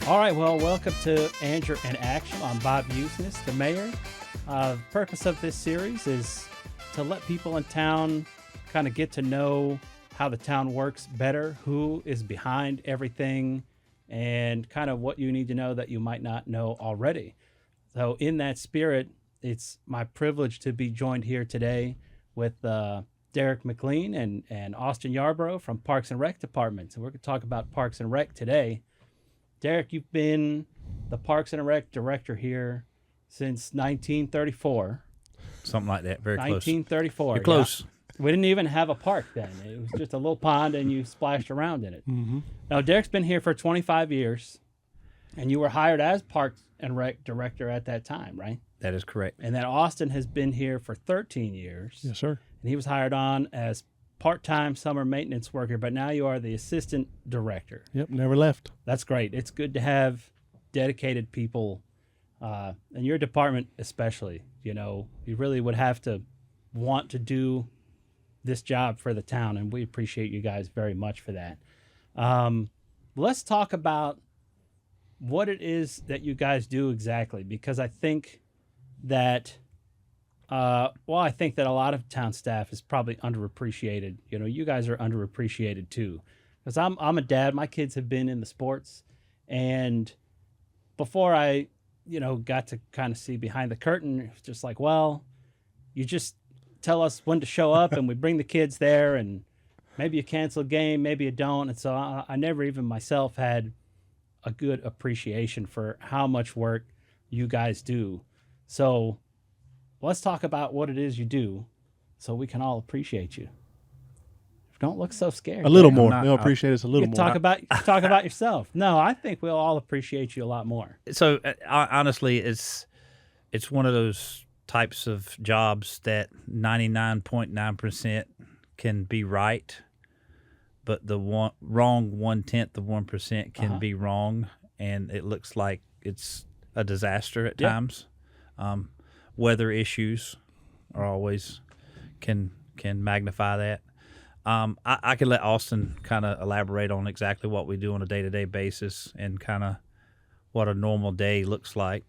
All right, well, welcome to Angier in Action. I'm Bob Usenis, the mayor. The purpose of this series is to let people in town kind of get to know how the town works better, who is behind everything, and kind of what you need to know that you might not know already. So in that spirit, it's my privilege to be joined here today with Derek McLean and Austin Yarborough from Parks and Rec Department. So we're going to talk about Parks and Rec today. Derek, you've been the Parks and Rec director here since 1934. Something like that. Very close. 1934. You're close. Yeah. We didn't even have a park then. It was just a little pond and you splashed around in it. Mm-hmm. Now, Derek's been here for 25 years, and you were hired as Parks and Rec director at that time, right? That is correct. And then Austin has been here for 13 years. Yes, sir. And he was hired on as part-time summer maintenance worker, but now you are the assistant director. Yep, never left. That's great. It's good to have dedicated people, and your department especially. You know, you really would have to want to do this job for the town, and we appreciate you guys very much for that. Let's talk about what it is that you guys do exactly, because I think that I think that a lot of town staff is probably underappreciated. You know, you guys are underappreciated too. Because I'm a dad. My kids have been in the sports. And before I, got to kind of see behind the curtain, it was just like, well, you just tell us when to show up and we bring the kids there, and maybe you cancel a game, maybe you don't. And so I never even myself had a good appreciation for how much work you guys do. So let's talk about what it is you do so we can all appreciate you. Don't look so scared. A little more. They'll appreciate us a little more. Talk about yourself. No, I think we'll all appreciate you a lot more. So honestly, it's one of those types of jobs that 99.9% can be right, but the wrong 1/10 of 1% can be wrong, and it looks like it's a disaster at times. Weather issues are always can magnify that. I can let Austin kind of elaborate on exactly what we do on a day-to-day basis and kind of what a normal day looks like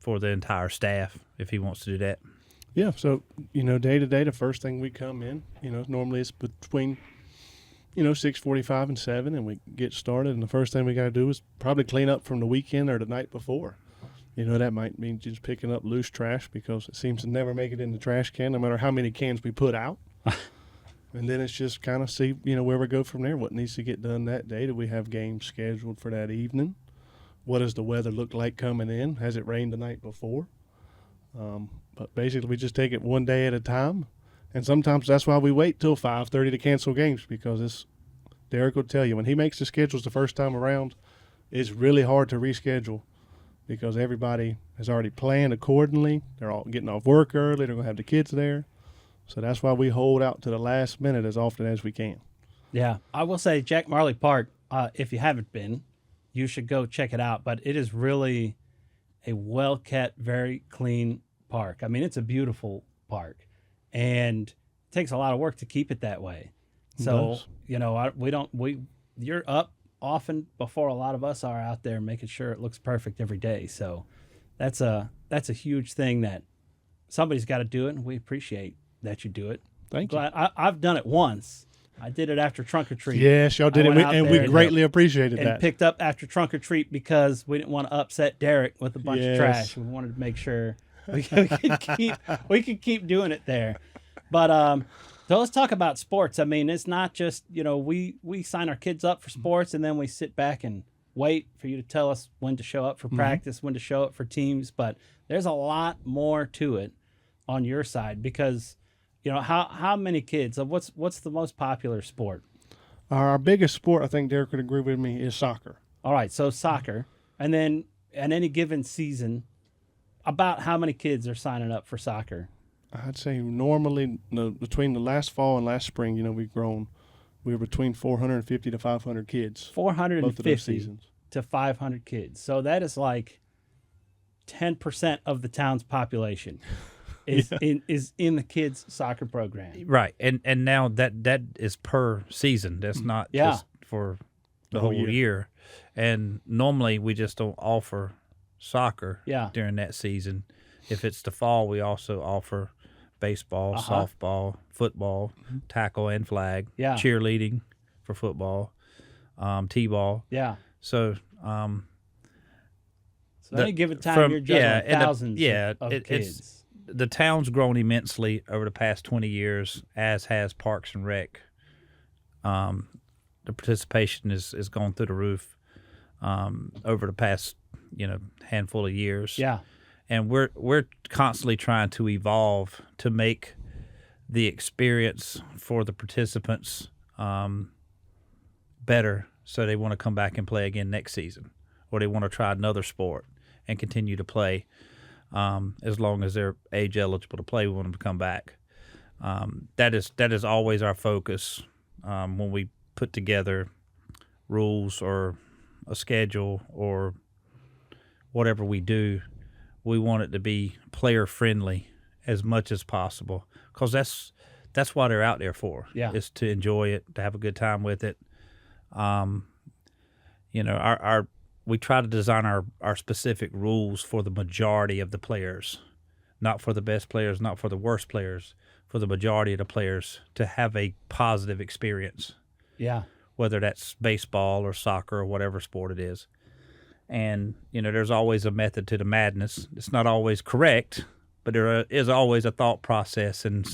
for the entire staff, if he wants to do that. Yeah, so, day to day, the first thing we come in, normally it's between, 6:45 and 7, and we get started, and the first thing we got to do is probably clean up from the weekend or the night before. That might mean just picking up loose trash because it seems to never make it in the trash can, no matter how many cans we put out. And then it's just kind of see, where we go from there, what needs to get done that day. Do we have games scheduled for that evening? What does the weather look like coming in? Has it rained the night before? But basically we just take it one day at a time. And sometimes that's why we wait till 5:30 to cancel games, because Derek will tell you, when he makes the schedules the first time around, it's really hard to reschedule, because everybody has already planned accordingly. They're all getting off work early. They're going to have the kids there. So that's why we hold out to the last minute as often as we can. Yeah. I will say Jack Marley Park, if you haven't been, you should go check it out. But it is really a well-kept, very clean park. I mean, it's a beautiful park. And it takes a lot of work to keep it that way. So, you're up often before a lot of us are out there making sure it looks perfect every day. So that's a huge thing that somebody's got to do it, and we appreciate that you do it. Thank you. I've done it once. I did it after Trunk or Treat. Yes, y'all did it, and we greatly apprecited that. And picked up after Trunk or Treat because we didn't want to upset Derek with a bunch of trash. We wanted to make sure we could keep doing it there. But so let's talk about sports. I mean, it's not just, we sign our kids up for sports and then we sit back and wait for you to tell us when to show up for practice, when to show up for teams. But there's a lot more to it on your side because, how many kids, what's the most popular sport? Our biggest sport, I think Derek would agree with me, is soccer. All right, so soccer. And then at any given season, about how many kids are signing up for soccer? I'd say normally between the last fall and last spring, we've grown. We were between 450 to 500 kids. 450 to 500 kids. So that is like 10% of the town's population is in the kids' soccer program. Right, and now that is per season. That's not just for the whole year. And normally we just don't offer soccer Yeah. during that season. If it's the fall, we also offer baseball, softball, football, tackle and flag, Yeah. cheerleading for football, t-ball. Yeah. So So any given time, you're juggling and thousands of it's kids. the town's grown immensely over the past 20 years, as has Parks and Rec. The participation is gone through the roof over the past handful of years. Yeah. And we're constantly trying to evolve to make the experience for the participants better, so they want to come back and play again next season, or they want to try another sport and continue to play. As long as they're age eligible to play, we want them to come back. That is always our focus when we put together rules or a schedule or whatever we do. We want it to be player friendly as much as possible, because that's what they're out there for. Yeah. Is to enjoy it, to have a good time with it. We try to design our specific rules for the majority of the players, not for the best players, not for the worst players, for the majority of the players to have a positive experience. Yeah. Whether that's baseball or soccer or whatever sport it is. And, there's always a method to the madness. It's not always correct, but there is always a thought process, and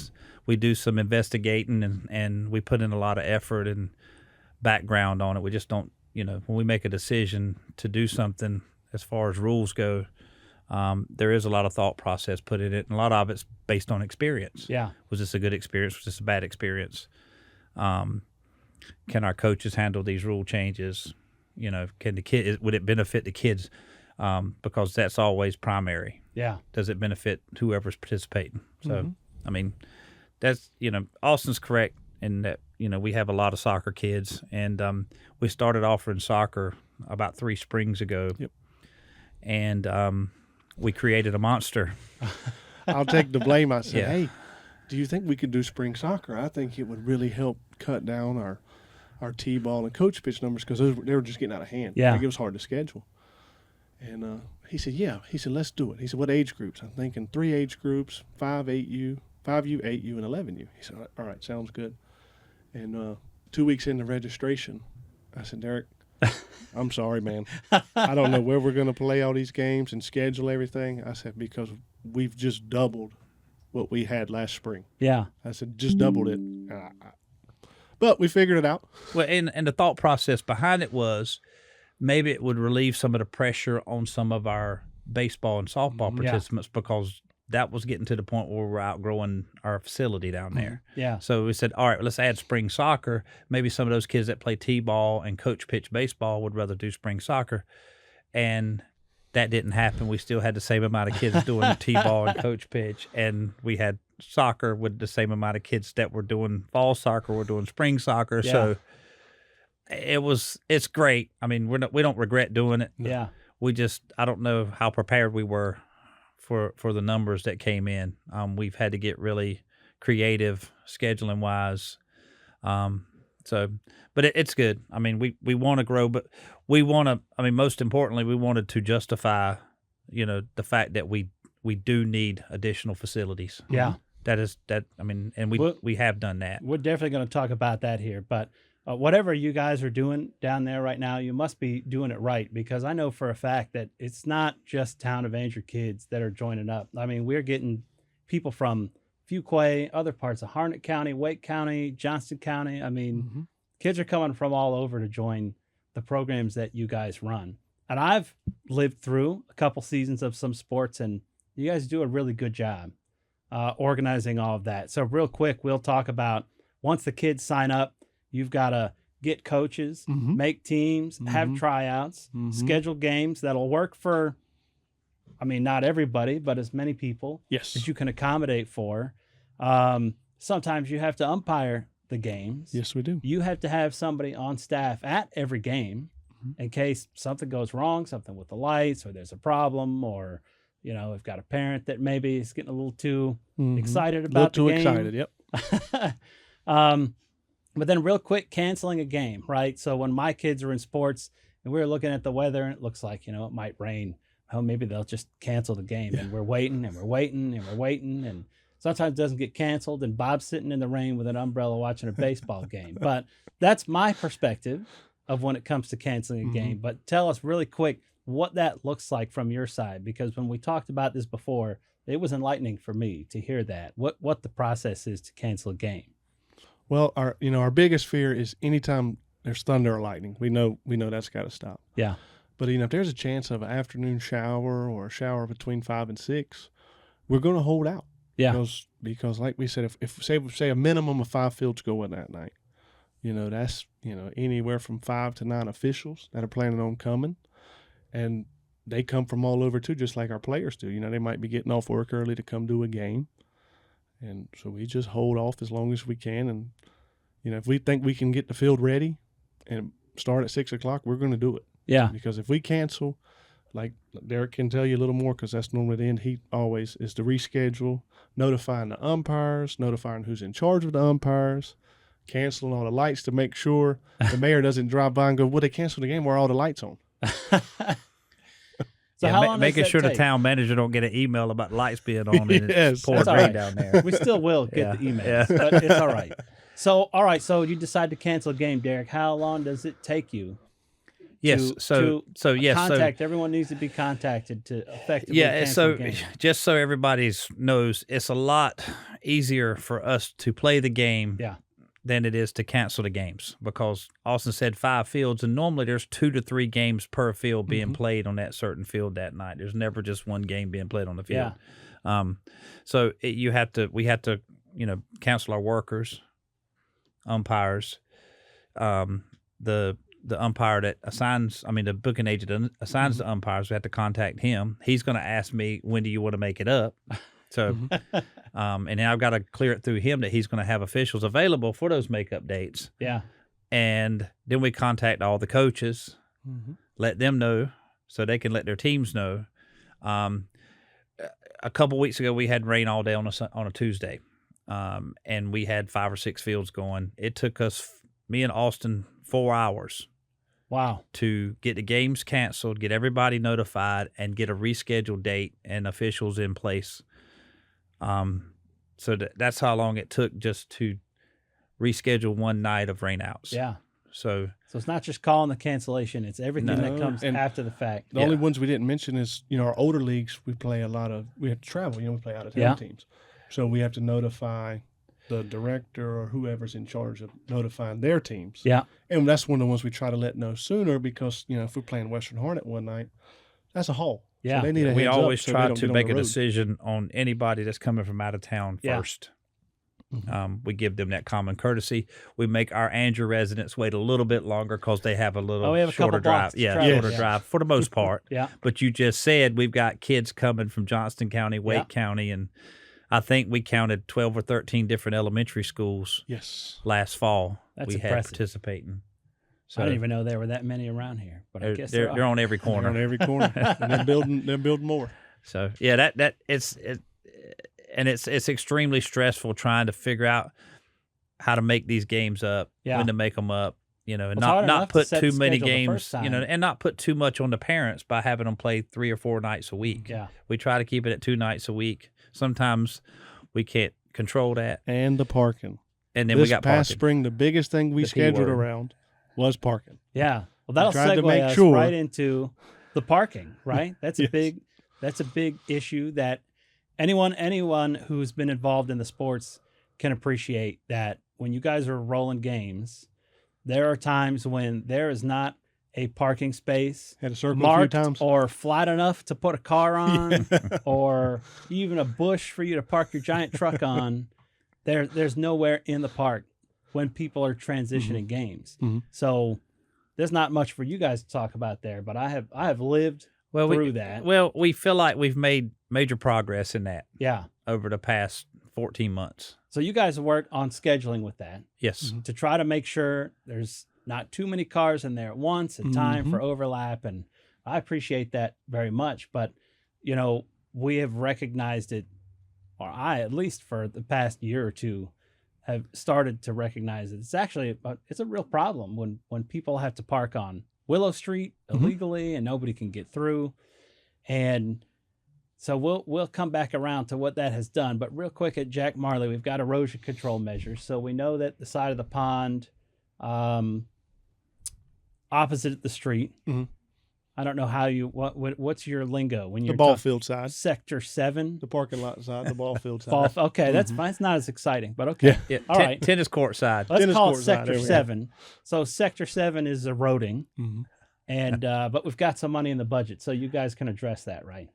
we do some investigating and we put in a lot of effort and background on it. We just don't, when we make a decision to do something as far as rules go, there is a lot of thought process put in it, and a lot of it's based on experience. Yeah. Was this a good experience? Was this a bad experience? Can our coaches handle these rule changes? Can the kid? Would it benefit the kids? Because that's always primary. Yeah. Does it benefit whoever's participating? So, I mean, that's Austin's correct in that we have a lot of soccer kids, and we started offering soccer about 3 springs ago. Yep. And we created a monster. I'll take the blame. I said, Yeah. hey, do you think we could do spring soccer? I think it would really help cut down our T-ball and coach pitch numbers, because they were just getting out of hand. Yeah. Like, it was hard to schedule. And he said, yeah. He said, let's do it. He said, what age groups? I'm thinking 3 age groups, 5, 8U, 5U, 8U, and 11U. He said, all right, sounds good. And 2 weeks into registration, I said, Derek, I'm sorry, man. I don't know where we're going to play all these games and schedule everything. I said, because we've just doubled what we had last spring. Yeah. I said, just doubled it. But we figured it out. Well, and the thought process behind it was maybe it would relieve some of the pressure on some of our baseball and softball participants, because that was getting to the point where we're outgrowing our facility down there. Yeah. So we said, all right, let's add spring soccer. Maybe some of those kids that play T-ball and coach pitch baseball would rather do spring soccer. And that didn't happen. We still had the same amount of kids doing T-ball and coach pitch, and we had soccer with the same amount of kids that were doing fall soccer, were doing spring soccer. Yeah. So it's great. I mean, we don't regret doing it. Yeah. We just, I don't know how prepared we were for the numbers that came in. We've had to get really creative scheduling wise. But it's good. I mean, we want to grow, but we want to, I mean, most importantly, we wanted to justify, the fact that we do need additional facilities. Yeah. And we have done that. We're definitely going to talk about that here, but whatever you guys are doing down there right now, you must be doing it right, because I know for a fact that it's not just Town of Angier kids that are joining up. I mean, we're getting people from Fuquay, other parts of Harnett County, Wake County, Johnston County. I mean, kids are coming from all over to join the programs that you guys run. And I've lived through a couple seasons of some sports, and you guys do a really good job organizing all of that. So real quick, we'll talk about, once the kids sign up, you've got to get coaches, make teams, have tryouts, schedule games that'll work for, I mean, not everybody, but as many people as you can accommodate for. Sometimes you have to umpire the games. Yes, we do. You have to have somebody on staff at every game in case something goes wrong, something with the lights, or there's a problem, or, we've got a parent that maybe is getting a little too excited about the game. A little too excited, yep. But then real quick, canceling a game, right? So when my kids are in sports and we're looking at the weather and it looks like, it might rain. Oh, maybe they'll just cancel the game. And we're waiting and we're waiting and we're waiting. And sometimes it doesn't get canceled. And Bob's sitting in the rain with an umbrella watching a baseball game. But that's my perspective of when it comes to canceling a game. But tell us really quick what that looks like from your side, because when we talked about this before, it was enlightening for me to hear that, what the process is to cancel a game. Well, our biggest fear is anytime there's thunder or lightning, we know that's got to stop. Yeah. But if there's a chance of an afternoon shower or a shower between 5 and 6, we're going to hold out. Yeah. Because like we said, if say a minimum of 5 fields go in that night, that's anywhere from 5 to 9 officials that are planning on coming, and they come from all over too, just like our players do. They might be getting off work early to come do a game. And so we just hold off as long as we can. And, if we think we can get the field ready and start at 6 o'clock, we're going to do it. Yeah. Because if we cancel, like Derek can tell you a little more, because that's normally the end he always is to reschedule, notifying the umpires, notifying who's in charge of the umpires, canceling all the lights to make sure the mayor doesn't drive by and go, well, they canceled the game where are all the lights on. So how long making does that sure take? the town manager don't get an email about lights being on and it's pouring That's all rain right. down there. We still will get the emails, but it's all right. So, all right. So you decide to cancel a game, Derek. How long does it take you? Yes. So yes. Contact. Everyone needs to be contacted to effectively. Yeah. cancel So the game. just so everybody knows, it's a lot easier for us to play the game. Yeah. Than it is to cancel the games, because Austin said 5 fields, and normally there's 2 to 3 games per field being played on that certain field that night. There's never just one game being played on the field. Yeah. So we have to cancel our workers, umpires, the umpire that assigns, the booking agent that assigns the umpires. We have to contact him. He's going to ask me, when do you want to make it up? So, and then I've got to clear it through him that he's going to have officials available for those makeup dates. Yeah. And then we contact all the coaches, let them know so they can let their teams know. A couple weeks ago, we had rain all day on a Tuesday, and we had 5 or 6 fields going. It took me and Austin 4 hours. Wow. To get the games canceled, get everybody notified, and get a rescheduled date and officials in place. So that's how long it took just to reschedule one night of rainouts. Yeah. So it's not just calling the cancellation; it's everything that comes and after the fact. The only ones we didn't mention is, our older leagues, we play a lot of, we have to travel, we play out of town teams. So we have to notify the director or whoever's in charge of notifying their teams. Yeah. And that's one of the ones we try to let know sooner, because, if we're playing Western Hornet one night, that's a haul. Yeah. So they need a we heads always up so they try don't to get on make the a road. decision on anybody that's coming from out of town first. We give them that common courtesy. We make our Angier residents wait a little bit longer because they have a little we have a shorter couple blocks drive. to travel. Shorter drive for the most part. Yeah. But you just said we've got kids coming from Johnston County, Wake County, and I think we counted 12 or 13 different elementary schools last fall. That's we impressive. had participating. So I didn't even know there were that many around here, but I guess they're on every corner. They're on every corner. And they're building more. So yeah, it's extremely stressful trying to figure out how to make these games up, when to make them up, and not put too many games, and not put too much on the parents by having them play 3 or 4 nights a week. Yeah. We try to keep it at 2 nights a week. Sometimes we can't control that. And the parking. And then this we got past parking. spring, the biggest thing we The P scheduled word. around was parking. Yeah. Well, that'll tried to segue make us sure- right into the parking, right? That's a Yes. that's a big issue that anyone who's been involved in the sports can appreciate, that when you guys are rolling games, there are times when there is not a parking space Had to circle marked a few times. or flat enough to put a car on, or even a bush for you to park your giant truck on. There's nowhere in the park when people are transitioning games. So there's not much for you guys to talk about there, but I have lived through that. Well, we feel like we've made major progress in that Yeah. over the past 14 months. So you guys work on scheduling with that Yes. to try to make sure there's not too many cars in there at once and time for overlap. And I appreciate that very much. But, we have recognized it, or I, at least for the past year or two, have started to recognize that it's actually it's a real problem when people have to park on Willow Street illegally and nobody can get through. And so we'll come back around to what that has done. But real quick at Jack Marley, we've got erosion control measures. So we know that the side of the pond opposite the street. Mm-hmm. I don't know how what's your lingo when you're The ball field side. Sector 7. The parking lot side, the ball field side. Okay, that's fine. It's not as exciting, but okay. Yeah, All right. Tennis court side. Let's Tennis call it court side, Sector there we go. 7. So Sector 7 is eroding, Mm-hmm. and but we've got some money in the budget, so you guys can address that, right?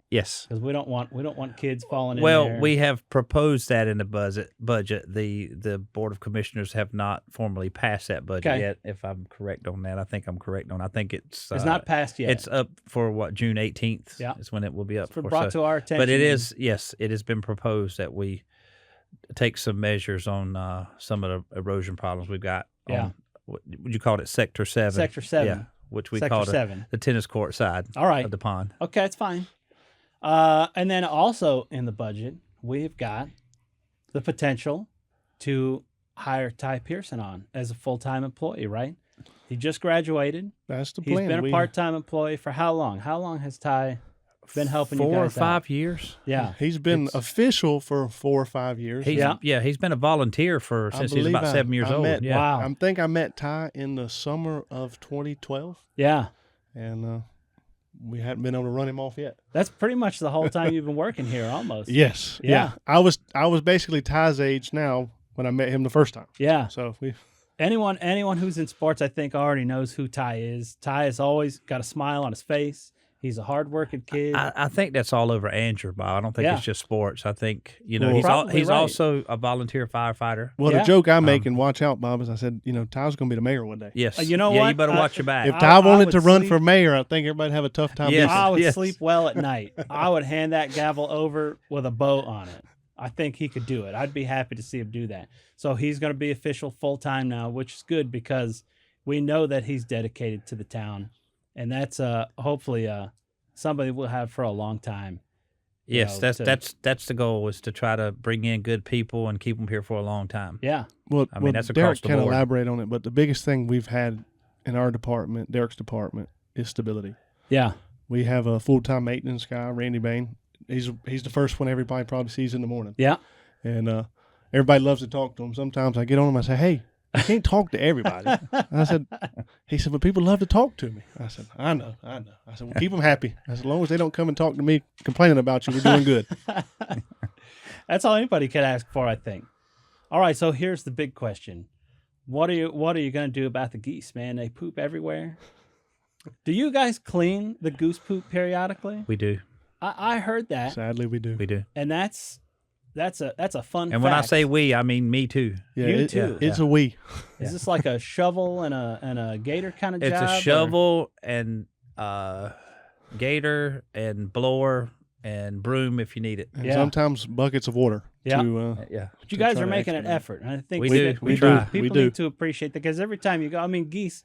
Yes. Because we don't want kids falling in Well, there. we have proposed that in the budget. The Board of Commissioners have not formally passed that budget Okay. yet. If I'm correct on that, I think I'm correct on. I think it's not passed yet. It's up for what, June 18th. Yeah. is when it will be up It's been for. brought to our attention. But it is, yes, it has been proposed that we take some measures on some of the erosion problems we've got. Yeah. On, what would you call it? Sector 7. Sector 7. Yeah, which we Sector call 7. the tennis court side. All right. Of the pond. Okay, it's fine. And then also in the budget, we've got the potential to hire Ty Pearson on as a full-time employee, right? He just graduated. That's the He's plan. been a part-time employee for how long? How long has Ty been helping you 4 or guys 5 out? years. Yeah. He's been official for 4 or 5 years. He's, Yeah. he's been a volunteer since he was about 7 years old. Met, Yeah. Wow. I think I met Ty in the summer of 2012, Yeah. and we hadn't been able to run him off yet. That's pretty much the whole time you've been working here, almost. Yes. Yeah. I was basically Ty's age now when I met him the first time. Yeah. So we. Anyone who's in sports, I think, already knows who Ty is. Ty has always got a smile on his face. He's a hard-working kid. I think that's all over Angier, Bob. I don't think Yeah. it's just sports. I think, Well, he's Probably right. also a volunteer firefighter. Well, Yeah. the joke I make, and watch out, Bob, is I said, Ty's going to be the mayor one day. Yes. You know yeah, what? you better watch your back. If I- Ty I wanted would to run sleep- for mayor, I think everybody'd have a tough time. Yes. beating him. I would Yes. sleep well at night. I would hand that gavel over with a bow on it. I think he could do it. I'd be happy to see him do that. So he's going to be official full-time now, which is good because we know that he's dedicated to the town. And that's hopefully somebody we'll have for a long time. you Yes, know, that's the goal, is to try to bring in good people and keep them here for a long time. Yeah. Well, I mean, that's across Derek the can board. elaborate on it, but the biggest thing we've had in our department, Derek's department, is stability. Yeah. We have a full-time maintenance guy, Randy Bain. He's the first one everybody probably sees in the morning. Yeah. And everybody loves to talk to him. Sometimes I get on him, I say, hey, I can't talk to everybody. He said, but people love to talk to me. I said, I know. I said, well, keep them happy. I said, as long as they don't come and talk to me complaining about you, we're doing good. That's all anybody could ask for, I think. All right, so here's the big question. What are you going to do about the geese, man? They poop everywhere. Do you guys clean the goose poop periodically? We do. I heard that. Sadly, we do. We do. And that's a fun And when I fact. say we, I mean me too. Yeah, You too. It's a we. Is this like a shovel and a gator kind of It's job? a or- shovel and gator and blower and broom if you need it. And Yeah. sometimes buckets of water. Yeah. Yeah. But you to guys try are to making an expedite. effort. And I think We do. We try. People We do. need to appreciate that because every time you go, I mean, geese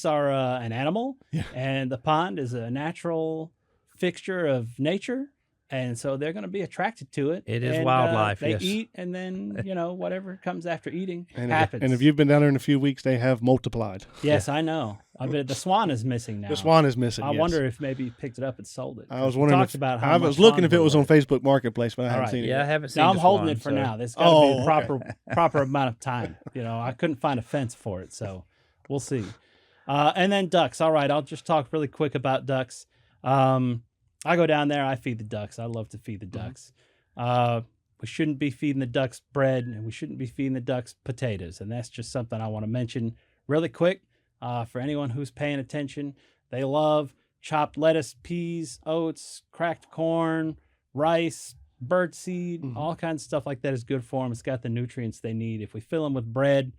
are an animal, Yeah. and the pond is a natural fixture of nature. And so they're going to be attracted to it. It is And, wildlife, They yes. eat, and then, whatever comes after eating And happens. if you've been down there in a few weeks, they have multiplied. Yes, I know. I bet the swan is missing now. The swan is missing. I yes. wonder if maybe you picked it up and sold it. I was We wondering talked if about how I much was looking if swans it was were on Facebook Marketplace, but I haven't right. seen it. Yeah, I yet. haven't seen Now I'm the holding swan, it for so- now. There's got to be the okay. proper amount of time. I couldn't find a fence for it, so we'll see. And then ducks. All right, I'll just talk really quick about ducks. I go down there. I feed the ducks. I love to feed the ducks. We shouldn't be feeding the ducks bread, and we shouldn't be feeding the ducks potatoes. And that's just something I want to mention really quick for anyone who's paying attention. They love chopped lettuce, peas, oats, cracked corn, rice, birdseed, all kinds of stuff like that is good for them. It's got the nutrients they need. If we fill them with bread,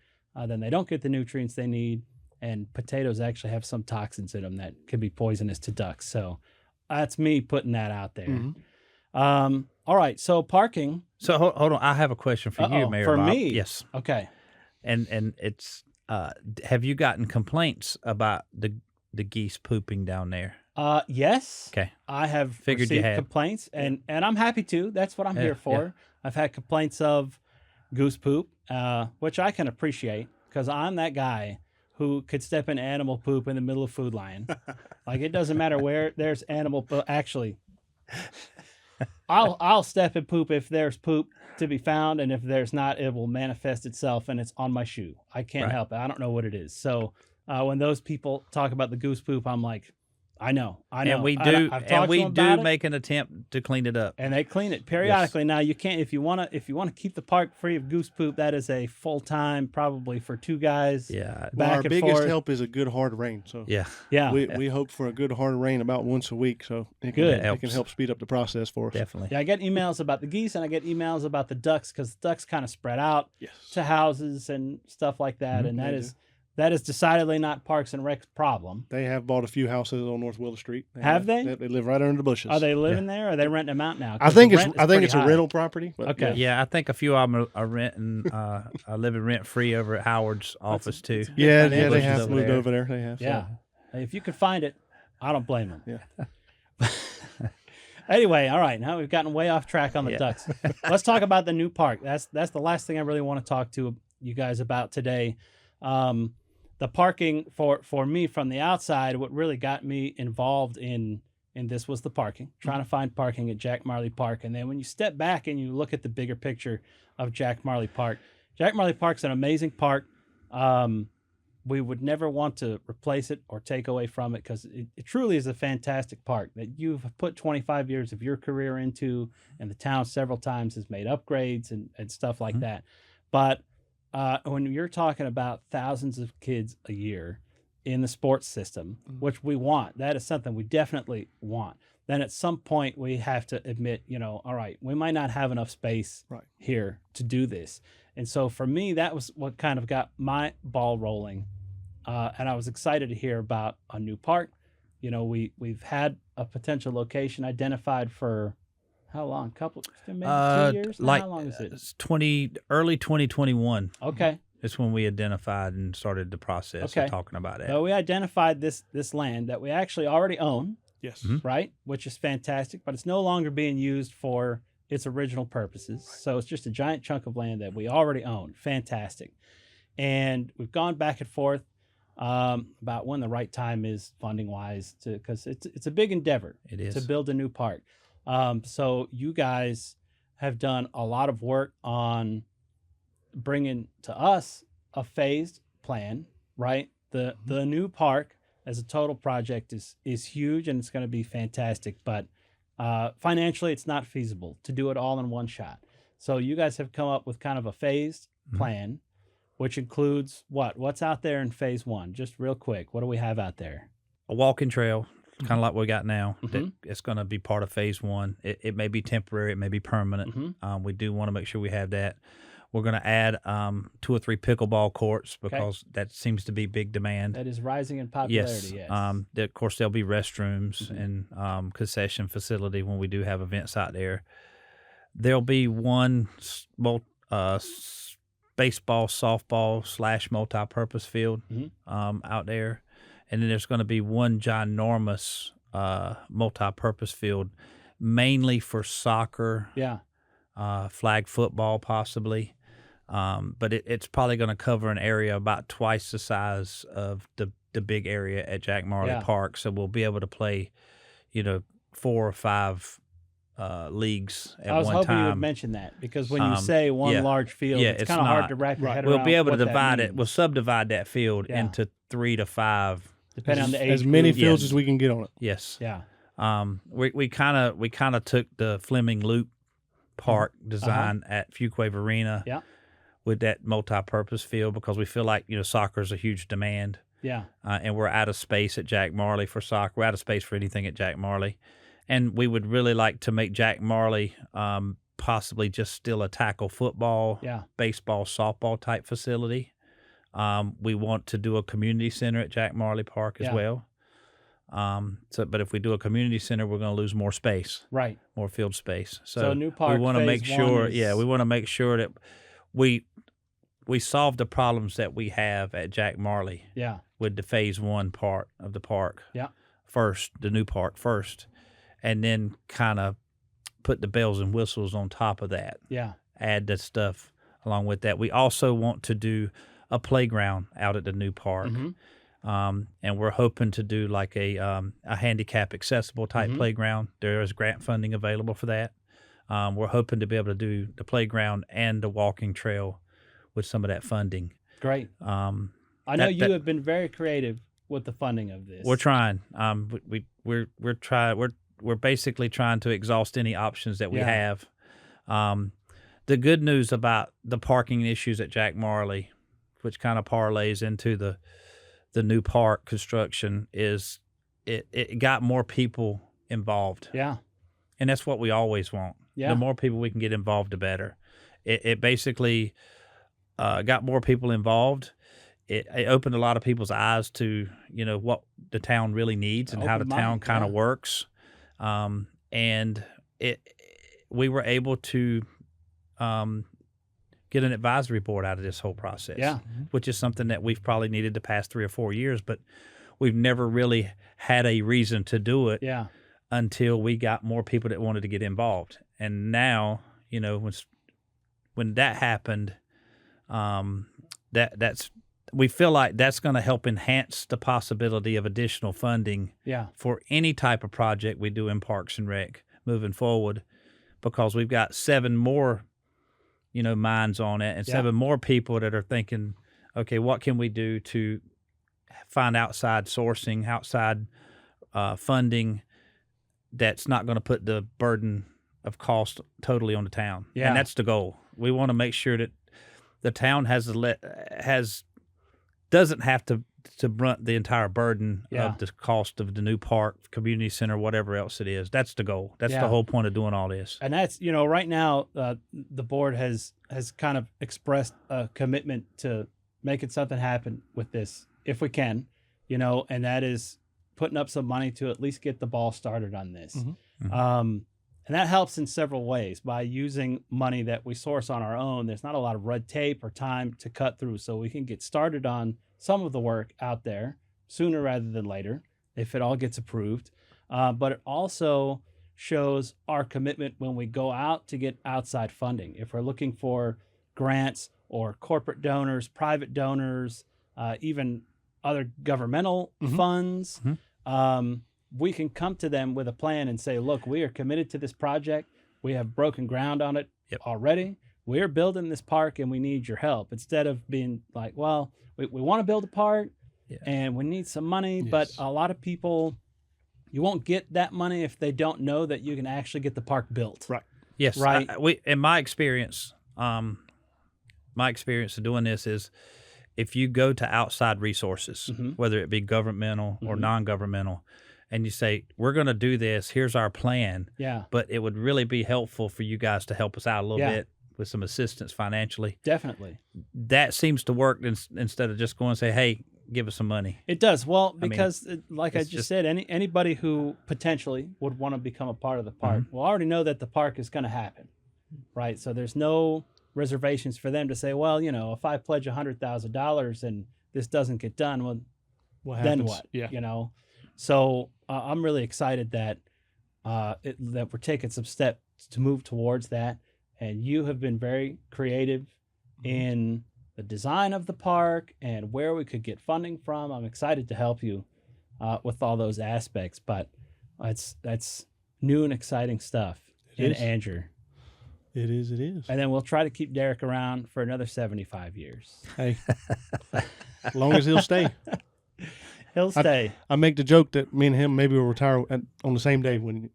then they don't get the nutrients they need. And potatoes actually have some toxins in them that can be poisonous to ducks. So that's me putting that out there. Mhm. All right. So parking. So hold on, I have a question for you, Uh-oh, Mayor for Bob. me? Yes, Okay. and it's have you gotten complaints about the geese pooping down there? Yes. Okay, I have Figured you received had. complaints, and I'm happy to. That's what I'm here for. yeah. I've had complaints of goose poop, which I can appreciate because I'm that guy who could step in animal poop in the middle of Food Lion. Like it doesn't matter where there's animal poop. Actually, I'll step in poop if there's poop to be found, and if there's not, it will manifest itself, and it's on my shoe. I can't Right. help it. I don't know what it is. So when those people talk about the goose poop, I'm like, I know. And we I- do, I've and talked to we them do about it, make an attempt to clean it up. and they clean it periodically. Now you can't if you want to keep the park free of goose poop. That is a full time, probably for two guys. Yeah, Well, back our and biggest forth. help is a good hard rain. So yeah. Yeah, we hope for a good hard rain about once a week. So it can, Good. it can Helps. help speed up the process for us. Definitely. yeah. I get emails about the geese, and I get emails about the ducks because the ducks kind of spread out Yes. to houses and stuff like that, Mhm. and They that is decidedly not Parks and Rec's problem. They have bought a few houses on North Willow Street. Have they? They live right under the bushes. Are they living there? Or are they renting them out now? I 'Cause think the it's rent is I think pretty it's a high. rental property. But Okay. Yeah, I think a few of them are renting, are living rent free over at Howard's office too. it's a- Yeah, Financial they bushes have over moved there. over there. They have. Yeah. If you can find it, I don't blame them. Yeah. Anyway, all right. Now we've gotten way off track on the Yeah. ducks. Let's talk about the new park. That's the last thing I really want to talk to you guys about today. The parking for me from the outside, what really got me involved in this was the parking, trying to find parking at Jack Marley Park. And then when you step back and you look at the bigger picture of Jack Marley Park, Jack Marley Park's an amazing park. We would never want to replace it or take away from it because it truly is a fantastic park that you've put 25 years of your career into, and the town several times has made upgrades and stuff like that. But when you're talking about thousands of kids a year in the sports system, which we want, that is something we definitely want. Then at some point we have to admit, all right, we might not have enough space Right. here to do this. And so for me, that was what kind of got my ball rolling. And I was excited to hear about a new park. We've had a potential location identified for how long? Maybe 2 years? Now? Like How long is it? it's early 2021 Okay. is when we identified and started the process Okay. of talking about it. So we identified this land that we actually already own, Yes. Mhm. right? Which is fantastic, but it's no longer being used for its original purposes. So it's just a giant chunk of land that we already own. Fantastic. And we've gone back and forth about when the right time is funding wise, because it's a big endeavor It is. to build a new park. So you guys have done a lot of work on bringing to us a phased plan, right? The new park as a total project is huge and it's going to be fantastic, but financially it's not feasible to do it all in one shot. So you guys have come up with kind of a phased Mhm. plan, which includes what's out there in phase one. Just real quick, what do we have out there? A walking trail, kind of like we got now. That Mhm. it's going to be part of phase one. It may be temporary, it may be permanent. Mhm. We do want to make sure we have that. We're going to add 2 or 3 pickleball courts because that seems to be big demand. That is rising in popularity. Yes. Of course, there'll be restrooms Mhm. and concession facility when we do have events out there. There'll be one baseball, softball / multi-purpose field Mhm. out there, and then there's going to be one ginormous multi-purpose field, mainly for soccer, Yeah. flag football possibly. But it's probably going to cover an area about twice the size of the big area at Jack Marley Yeah. Park. So we'll be able to play, 4 or 5 leagues at I was one hoping you would time. mention that because when you say yeah. one large field, Yeah, it's it's kind of hard not. to wrap your Right. head We'll around. be able to what that divide it. means, We'll subdivide that field Yeah. into 3 to 5. depending on the age. As many group. fields yes. as we can get on it. Yes. Yeah. We kind of took the Fleming Loop Park design at Fuquay Arena Yeah. with that multi-purpose field because we feel like soccer is a huge demand, Yeah. and we're out of space at Jack Marley for soccer. We're out of space for anything at Jack Marley, and we would really like to make Jack Marley possibly just still a tackle football, Yeah. baseball, softball type facility. We want to do a community center at Jack Marley Park as Yeah. well. But if we do a community center, we're going to lose more space, Right. more field space. So new park, we want to make phase sure, one is- we want to make sure that we solve the problems that we have at Jack Marley Yeah. with the phase one part of the park. Yeah. First, the new park first, and then kind of put the bells and whistles on top of that. Yeah. Add the stuff along with that. We also want to do a playground out at the new park. And we're hoping to do like a handicap accessible type playground. There is grant funding available for that. We're hoping to be able to do the playground and the walking trail with some of that funding. Great. I know you have been very creative with the funding of this. We're trying. We're basically trying to exhaust any options that we have. The good news about the parking issues at Jack Marley, which kind of parlays into the new park construction, is it got more people involved. Yeah. And that's what we always want. Yeah. The more people we can get involved, the better. It basically got more people involved. It opened a lot of people's eyes to, what the town really needs and how the town kind of works. And we were able to get an advisory board out of this whole process, which is something that we've probably needed the past 3 or 4 years, but we've never really had a reason to do it until we got more people that wanted to get involved. And now, when that happened, we feel like that's going to help enhance the possibility of additional funding for any type of project we do in Parks and Rec moving forward, because we've got 7 more minds on it and 7 more people that are thinking, okay, what can we do to find outside sourcing, outside funding that's not going to put the burden of cost totally on the town. And that's the goal. We want to make sure that the town doesn't have to brunt the entire burden of the cost of the new park, community center, whatever else it is. That's the goal. That's the whole point of doing all this. And that's, right now, the board has kind of expressed a commitment to making something happen with this, if we can, and that is putting up some money to at least get the ball started on this. And that helps in several ways. By using money that we source on our own, there's not a lot of red tape or time to cut through, so we can get started on some of the work out there sooner rather than later if it all gets approved. But it also shows our commitment when we go out to get outside funding. If we're looking for grants or corporate donors, private donors, even other governmental funds, we can come to them with a plan and say, look, we are committed to this project. We have broken ground on it already. We're building this park and we need your help. Instead of being like, well, we want to build a park and we need some money, but a lot of people, you won't get that money if they don't know that you can actually get the park built. Right. Yes. Right. In my experience of doing this is, if you go to outside resources, whether it be governmental or non-governmental, and you say, we're going to do this, here's our plan, but it would really be helpful for you guys to help us out a little bit with some assistance financially. Definitely. That seems to work instead of just going and say, hey, give us some money. It does. Well, because I just said, anybody who potentially would want to become a part of the park will already know that the park is going to happen, right? So there's no reservations for them to say, well, if I pledge $100,000 and this doesn't get done, well, then what? So I'm really excited that that we're taking some steps to move towards that. And you have been very creative in the design of the park and where we could get funding from. I'm excited to help you with all those aspects. But that's new and exciting stuff in Angier. It is. And then we'll try to keep Derek around for another 75 years. Hey, as long as he'll stay. He'll stay. I make the joke that me and him maybe will retire on the same day when,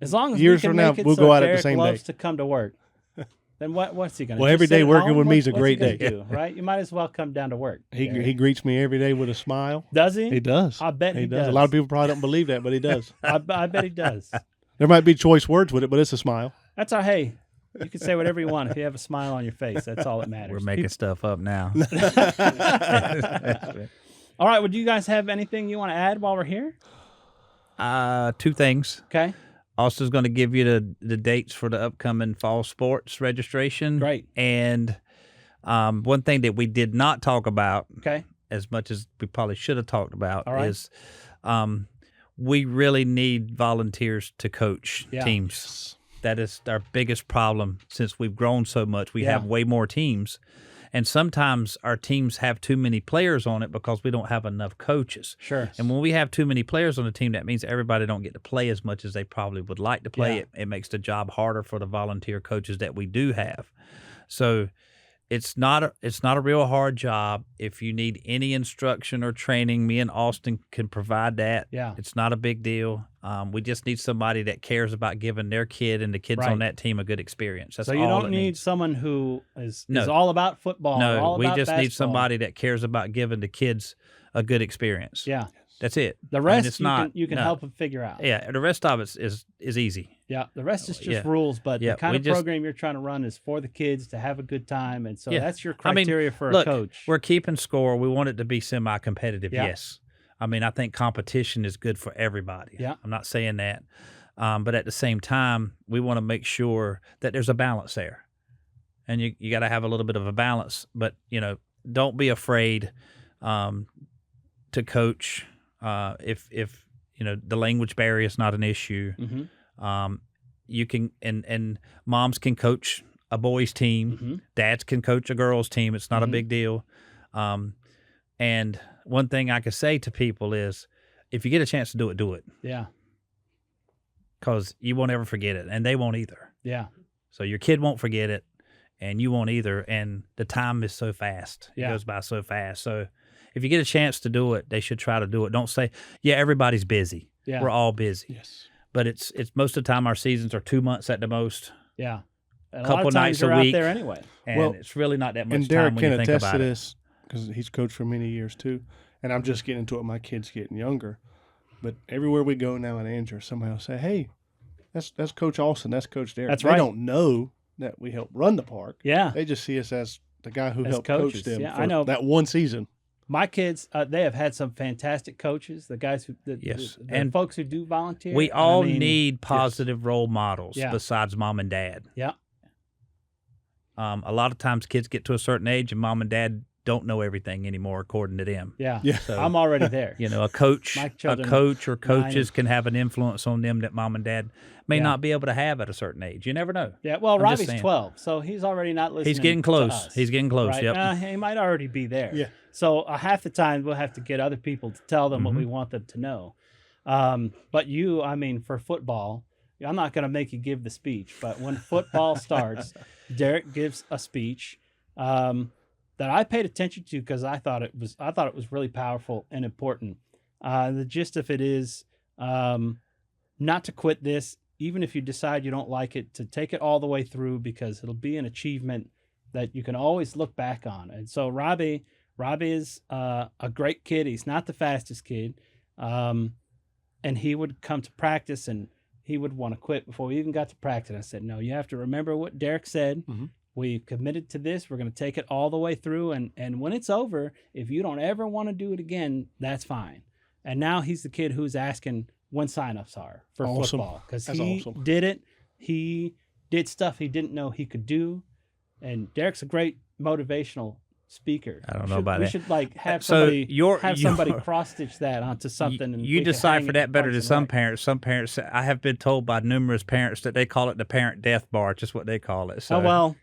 As long as years we can from now, make it we'll so go out Derek at the same loves day. to come to work. Then what's he going to do? Well, every day working with me is a great day. Do, right? You might as well come down to work. He greets me every day with a smile. Does he? He does. I bet he does. A lot of people probably don't believe that, but he does. I bet he does. There might be choice words with it, but it's a smile. That's our hey. You can say whatever you want if you have a smile on your face. That's all that matters. We're making stuff up now. All right. Would you guys have anything you want to add while we're here? 2 things. Okay. Austin's going to give you the dates for the upcoming fall sports registration. Great. And one thing that we did not talk about, as much as we probably should have talked about, is we really need volunteers to coach teams. That is our biggest problem since we've grown so much. We Yeah. have way more teams. And sometimes our teams have too many players on it because we don't have enough coaches. Sure. And when we have too many players on the team, that means everybody don't get to play as much as they probably would like to play. Yeah. It makes the job harder for the volunteer coaches that we do have. So it's not a real hard job. If you need any instruction or training, me and Austin can provide that. Yeah. It's not a big deal. We just need somebody that cares about giving their kid and the kids Right. on that team a good experience. That's So you all don't it need needs. someone who is No. all about football. No, all we about just need basketball. somebody that cares about giving the kids a good experience. Yeah. That's it. The I mean, rest it's you not, can no. help them figure out. Yeah, the rest of it is easy. Yeah, the rest is just Yeah. rules, but Yeah, the kind we of just- program you're trying to run is for the kids to have a good time, and so Yeah. that's your I mean, criteria for look, a coach. We're keeping score. We want it to be semi-competitive, Yeah. yes. I mean, I think competition is good for everybody. Yeah. I'm not saying that. But at the same time, we want to make sure that there's a balance there. And you got to have a little bit of a balance. But, don't be afraid to coach if the language barrier is not an issue. Mhm. You can and moms can coach a boys team. Mhm. Dads can coach a girls team. It's not a Mhm. big deal. And one thing I could say to people is, if you get a chance to do it, do it, Yeah, because you won't ever forget it, and they won't either. yeah, So your kid won't forget it, and you won't either. And the time is so fast; it Yeah. goes by so fast. So if you get a chance to do it, they should try to do it. Don't say, "Yeah, everybody's busy. yeah, We're all busy." Yes. But it's most of the time our seasons are 2 months at the most, yeah. And Couple a lot of times nights a you're week. out there anyway. and Well, it's really not that much And Derek time when can you think attest about to it. this because he's coached for many years too. And I'm just getting into it. My kids getting younger, but everywhere we go now in Angier, somebody will say, "Hey, that's Coach Austin. That's Coach Derek." That's They right. don't know that we help run the park. Yeah, They just see us as the guy who As helped coaches. coach them Yeah, for I know. that one season. my kids, they have had some fantastic coaches. The guys who, Yes. the And folks who do volunteer. We and I all mean, need positive role models Yeah. besides mom and dad. Yeah, A lot of times kids get to a certain age and mom and dad don't know everything anymore, according to them. yeah. Yeah. So, I'm already there. a coach, My children, or coaches can have an influence on them that mom and dad may Yeah. not be able to have at a certain age. You never know. Yeah, well, I'm just Robbie's saying. 12, so he's already not listening. He's getting to close. us, He's getting close. right? Yep. He might already be there. Yeah. So half the time we'll have to get other people to tell them what Mhm. we want them to know. But for football, I'm not going to make you give the speech. But when football starts, Derek gives a speech that I paid attention to because I thought it was really powerful and important. The gist of it is not to quit this, even if you decide you don't like it, to take it all the way through because it'll be an achievement that you can always look back on. And so Robbie is a great kid. He's not the fastest kid, and he would come to practice and he would want to quit before we even got to practice. I said, "No, you have to remember what Derek said. Mhm. We've committed to this. We're going to take it all the way through. And when it's over, if you don't ever want to do it again, that's fine." And now he's the kid who's asking when signups are for Awesome. football because That's he awesome. did it. He did stuff he didn't know he could do. And Derek's a great motivational speaker. I don't know about we that. should have So somebody you're- somebody cross stitch that onto something. And You we can hang decipher it that better Parks than and some Rec. parents. Some parents, I have been told by numerous parents that they call it the parent death bar. It's just what they call it. So. Oh well,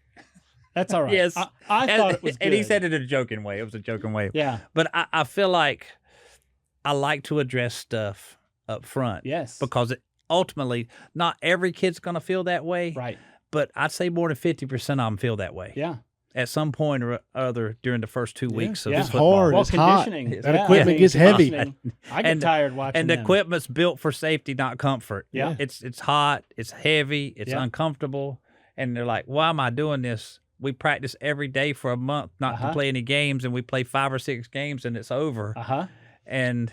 that's all right. Yes. I thought it was good. And he said it in a joking way. It was a joking way. Yeah. But I feel like I like to address stuff up front. Yes. Because ultimately, not every kid's going to feel that way. Right. But I'd say more than 50% of them feel that way. Yeah. At some point or other during the first 2 weeks of Yeah. It's football. hard. Well, It's hot. conditioning. That equipment gets heavy. conditioning, I get And- tired watching And the them. equipment's built for safety, not comfort. Yeah. It's hot, it's heavy, it's Yeah. uncomfortable. And they're like, why am I doing this? We practice every day for a month not Uh-huh. to play any games, and we play 5 or 6 games and it's over. Uh-huh. And,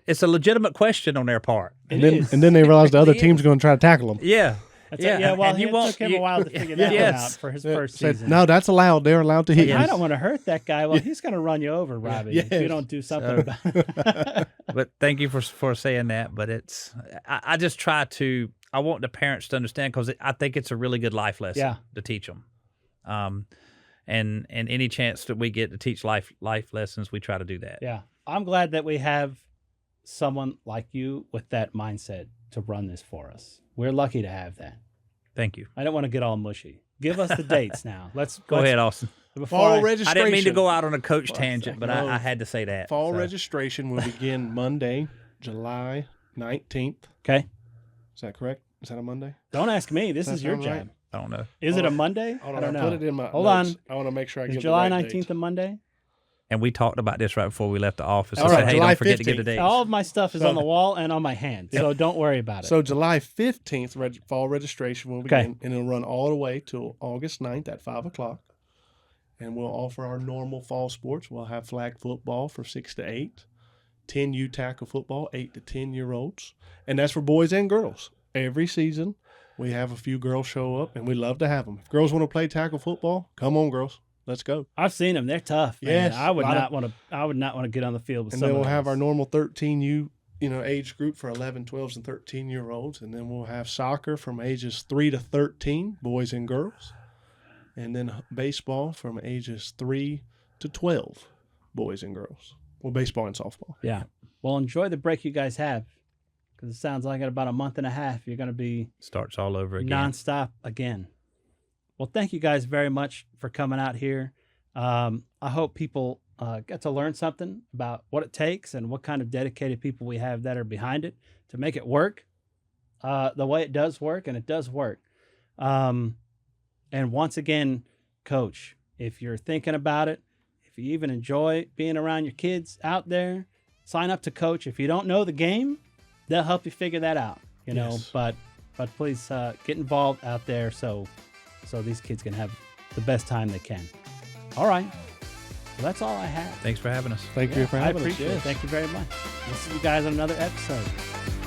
it's a legitimate question on their part. And It then is. and then they realize the other It team's going to try to tackle them. Yeah. Yeah, well, and it took him a while to figure that one out for his first Said, season. no, that's allowed. They're allowed to hit Like, you. I don't want to hurt that guy. Well, he's going to run you over, Robbie, if you Yes. don't do something So- about it. But thank you for saying that. But I just try to, I want the parents to understand because I think it's a really good life lesson Yeah. to teach them. And any chance that we get to teach life lessons, we try to do that. Yeah. I'm glad that we have someone like you with that mindset to run this for us. We're lucky to have that. Thank you. I don't want to get all mushy. Give us the dates now. Go ahead, Austin. Fall registration. I didn't mean to go out on a coach tangent, but No. I had to say that. Fall so. registration will begin Monday, July 19th. Okay. Is that correct? Is that a Monday? Don't ask me. This Does is that your sound job. right? I don't know. Is it Hold a on. Monday? Hold I on, don't know. Put it in my Hold notes. on. I want to make sure I Is give July the right 19th dates. a Monday? And we talked about this right before we left the office. I All said, right, hey, July don't forget to give the 15th. dates. All of my stuff is on the wall and on my hand, so don't worry about it. So July 15th, fall registration will Okay. begin, and it'll run all the way till August 9th at 5 o'clock. And we'll offer our normal fall sports. We'll have flag football for 6 to 8, 10U tackle football, 8 to 10-year-olds. And that's for boys and girls. Every season, we have a few girls show up, and we love to have them. If girls want to play tackle football, come on, girls. Let's go. I've seen them; they're tough. Man. Yes, I would lot not of- want to. I would not want to get on the field with And some then of we'll have those. our normal 13U, age group for 11, 12s, and 13-year-olds. And then we'll have soccer from ages 3 to 13, boys and girls. And then baseball from ages 3 to 12, boys and girls. Well, baseball and softball. Yeah. Well, enjoy the break you guys have, because it sounds like in about a month and a half you're going to be Starts all over again. nonstop again. Well, thank you guys very much for coming out here. I hope people get to learn something about what it takes and what kind of dedicated people we have that are behind it to make it work the way it does work, and it does work. And once again, Coach, if you're thinking about it, if you even enjoy being around your kids out there, sign up to Coach. If you don't know the game, they'll help you figure that out. Yes. But please get involved out there so these kids can have the best time they can. All right. Well, that's all I have. Thanks for having us. Thank you for I having us. appreciate it. Yes. Thank you very much. We'll see you guys on another episode.